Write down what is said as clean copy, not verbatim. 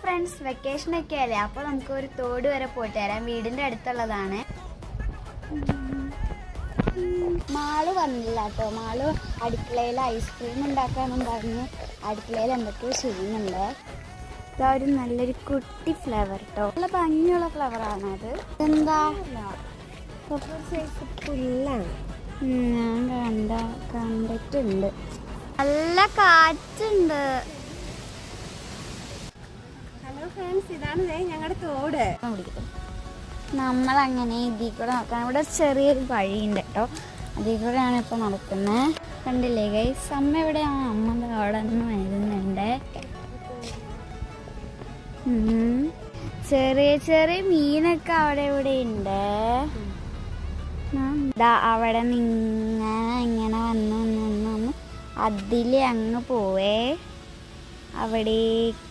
Friends, വെക്കേഷനൊക്കെ അല്ലേ, അപ്പോൾ നമുക്ക് ഒരു തോട് വരെ പോയിട്ട് വരാം. വീടിൻ്റെ അടുത്തുള്ളതാണ്. മാള് വന്നില്ല കേട്ടോ. മാള് അടുക്കളയിൽ ഐസ്ക്രീം ഉണ്ടാക്കാനും പറഞ്ഞ് അടുക്കളയിൽ എന്തൊക്കെയോ ചെയ്യുന്നുണ്ട്. ഇതാ ഒരു നല്ലൊരു കുട്ടി ഫ്ലവർ കേട്ടോ. നല്ല ഭംഗിയുള്ള ഫ്ലവറാണ് അത്. എന്താ പുല്ലാണ്. ഞാൻ കണ്ടിട്ടുണ്ട്. നല്ല കാറ്റുണ്ട്. ഹലോ ഫ്രണ്ട്സ്, ഇതാണ് ഞങ്ങളുടെ തോട്. നമ്മളങ്ങനെ ഇതിൽ കൂടെ നോക്കാം. ഇവിടെ ചെറിയൊരു വഴിയുണ്ട് കേട്ടോ. അതിൽ കൂടെയാണ് ഇപ്പോൾ നടക്കുന്നത്. കണ്ടില്ലേ ഗൈസ്, അമ്മ എവിടെയാണ്? അമ്മ അവിടെ നിന്ന് വരുന്നുണ്ട്. ചെറിയ ചെറിയ മീനൊക്കെ അവിടെ ഇവിടെ ഉണ്ട്. അവിടെ ഇങ്ങനെ വന്ന് അതിലെ അങ്ങ് പോവേ. അവിടേക്ക്